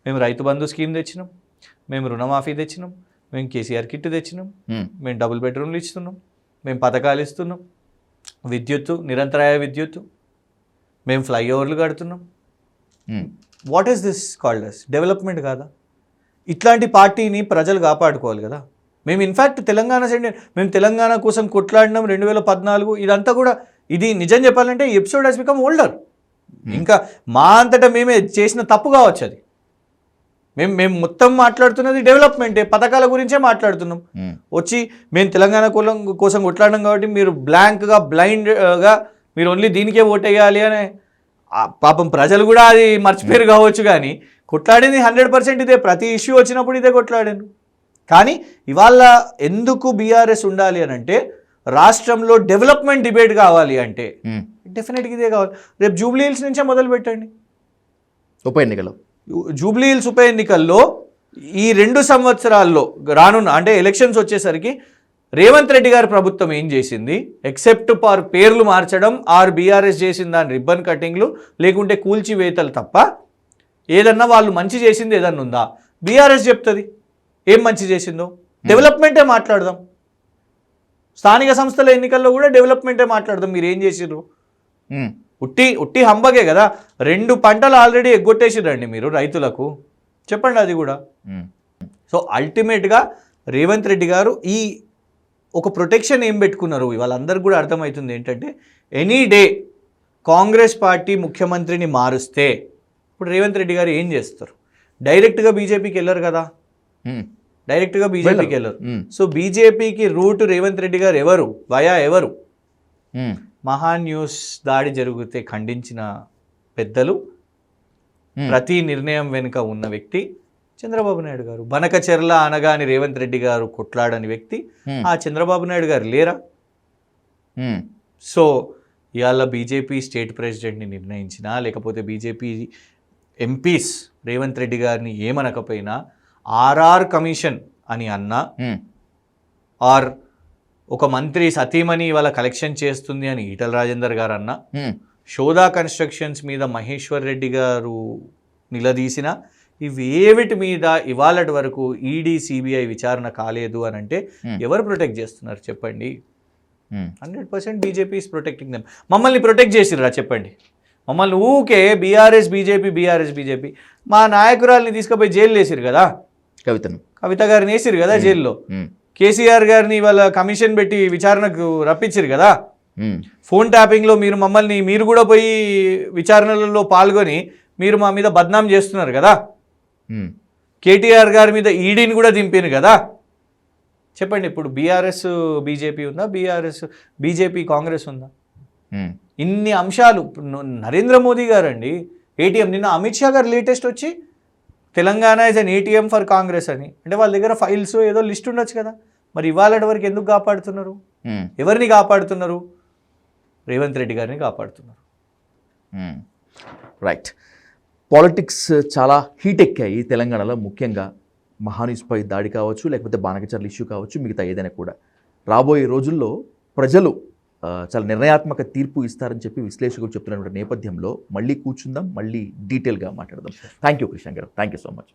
మేము రైతు బంధు స్కీమ్ తెచ్చినాం, మేము రుణమాఫీ తెచ్చినాం, మేము కేసీఆర్ కిట్ తెచ్చినాం, మేము డబుల్ బెడ్రూమ్లు ఇస్తున్నాం, మేము పథకాలు ఇస్తున్నాం, విద్యుత్తు నిరంతరాయ విద్యుత్తు, మేము ఫ్లైఓవర్లు కడుతున్నాం. What is this called as development కాదా? ఇట్లాంటి పార్టీని ప్రజలు కాపాడుకోవాలి కదా. మేము ఇన్ఫ్యాక్ట్ తెలంగాణ సైడ్ మేము తెలంగాణ కోసం కొట్లాడినాం 2014. ఇదంతా కూడా ఇది నిజం చెప్పాలంటే ఎపిసోడ్ హెస్ బికమ్ ఓల్డర్. ఇంకా మా అంతటా మేమే చేసిన తప్పు కావచ్చు అది. మేము మొత్తం మాట్లాడుతున్నది డెవలప్మెంటే, పథకాల గురించే మాట్లాడుతున్నాం. వచ్చి మేము తెలంగాణ కోసం కొట్లాడినాం కాబట్టి మీరు బ్లాంక్గా బ్లైండ్గా మీరు ఓన్లీ దీనికే ఓటేయాలి అనే పాపం ప్రజలు కూడా అది మర్చిపోయారు కావచ్చు. కానీ కొట్లాడింది 100% ఇదే, ప్రతి ఇష్యూ వచ్చినప్పుడు ఇదే కొట్లాడాను. కానీ ఇవాళ ఎందుకు బీఆర్ఎస్ ఉండాలి అని అంటే రాష్ట్రంలో డెవలప్మెంట్ డిబేట్ కావాలి అంటే డెఫినెట్గా ఇదే కావాలి. రేపు జూబ్లీ హిల్స్ నుంచే మొదలు పెట్టండి. ఉప ఎన్నికలు జూబ్లీ హిల్స్ ఉప ఎన్నికల్లో ఈ 2 సంవత్సరాల్లో రానున్న అంటే ఎలక్షన్స్ వచ్చేసరికి రేవంత్ రెడ్డి గారి ప్రభుత్వం ఏం చేసింది, ఎక్సెప్ట్ ఫర్ పేర్లు మార్చడం ఆర్ బీఆర్ఎస్ చేసిన దాని రిబ్బన్ కటింగ్లు లేకుంటే కూల్చివేతలు తప్ప ఏదన్నా వాళ్ళు మంచి చేసింది ఏదన్నా ఉందా? బీఆర్ఎస్ చెప్తుంది ఏం మంచి చేసిందో. డెవలప్మెంటే మాట్లాడదాం. స్థానిక సంస్థల ఎన్నికల్లో కూడా డెవలప్మెంటే మాట్లాడదాం. మీరు ఏం చేసిర్రు? ఉట్టి హంబగే కదా. 2 పంటలు ఆల్రెడీ ఎగ్గొట్టేసిరండి మీరు రైతులకు, చెప్పండి అది కూడా. సో అల్టిమేట్గా రేవంత్ రెడ్డి గారు ఈ ఒక ప్రొటెక్షన్ ఏం పెట్టుకున్నారు వాళ్ళందరికీ కూడా అర్థమవుతుంది ఏంటంటే ఎనీ డే కాంగ్రెస్ పార్టీ ముఖ్యమంత్రిని మారుస్తే ఇప్పుడు రేవంత్ రెడ్డి గారు ఏం చేస్తారు? డైరెక్ట్గా బీజేపీకి వెళ్ళరు కదా, డైరెక్ట్గా బీజేపీకి వెళ్ళరు. సో బీజేపీకి రూట్ రేవంత్ రెడ్డి గారు ఎవరు, వయా ఎవరు? మహాన్యూస్ దాడి జరిగితే ఖండించిన పెద్దలు, ప్రతి నిర్ణయం వెనుక ఉన్న వ్యక్తి చంద్రబాబు నాయుడు గారు. బనకచెర్ల అనగాని రేవంత్ రెడ్డి గారు కొట్లాడని వ్యక్తి ఆ చంద్రబాబు నాయుడు గారు లేరా? సో ఇవాళ బీజేపీ స్టేట్ ప్రెసిడెంట్ని నిర్ణయించినా లేకపోతే బీజేపీ ఎంపీస్ రేవంత్ రెడ్డి గారిని ఏమనకపోయినా ఆర్ఆర్ కమిషన్ అని అన్నా ఆర్ ఒక మంత్రి సతీమణి ఇవాళ కలెక్షన్ చేస్తుంది అని ఈటల రాజేందర్ గారు అన్నా, షోదా కన్స్ట్రక్షన్స్ మీద మహేశ్వర్ రెడ్డి గారు నిలదీసిన ఇవేవిటి మీద ఇవాళటి వరకు ఈడీ సిబిఐ విచారణ కాలేదు అని అంటే ఎవరు ప్రొటెక్ట్ చేస్తున్నారు చెప్పండి? 100% బీజేపీ ఈస్ ప్రొటెక్టింగ్ దెమ్. మమ్మల్ని ప్రొటెక్ట్ చేసిర్రా చెప్పండి? మమ్మల్ని ఊకే బీఆర్ఎస్ బీజేపీ మా నాయకురాల్ని తీసుకుపోయి జైలు వేసిరు కదా, కవిత గారిని వేసిరు కదా జైల్లో. కేసీఆర్ గారిని ఇవాళ కమిషన్ పెట్టి విచారణకు రప్పించారు కదా. ఫోన్ ట్యాపింగ్లో మీరు కూడా పోయి విచారణలలో పాల్గొని మీరు మా మీద బద్నాం చేస్తున్నారు కదా. కేటీఆర్ గారి మీద ఈడీని కూడా దింపారు కదా. చెప్పండి ఇప్పుడు బీఆర్ఎస్ బీజేపీ ఉందా, బీజేపీ కాంగ్రెస్ ఉందా? ఇన్ని అంశాలు. నరేంద్ర మోదీ గారు అండి ఏటీఎం, నిన్న అమిత్ షా గారు లేటెస్ట్ వచ్చి Telangana is an ATM for Congress అని. అంటే వాళ్ళ దగ్గర ఫైల్స్ ఏదో లిస్ట్ ఉండొచ్చు కదా. మరి ఇవాళ వరకు ఎందుకు కాపాడుతున్నారు? ఎవరిని కాపాడుతున్నారు? రేవంత్ రెడ్డి గారిని కాపాడుతున్నారు. రైట్. పాలిటిక్స్ చాలా హీట్ ఎక్కాయి తెలంగాణలో, ముఖ్యంగా మహాన్యూస్పై దాడి కావచ్చు, లేకపోతే బానకచర్ల ఇష్యూ కావచ్చు, మిగతా ఏదైనా కూడా. రాబోయే రోజుల్లో ప్రజలు చాలా నిర్ణయాత్మక తీర్పు ఇస్తారని చెప్పి విశ్లేషకులు చెప్తున్నటువంటి నేపథ్యంలో మళ్ళీ కూర్చుందాం, మళ్ళీ డీటెయిల్గా మాట్లాడదాం. థ్యాంక్ యూ కృష్ణ గారు, థ్యాంక్ యూ సో మచ్.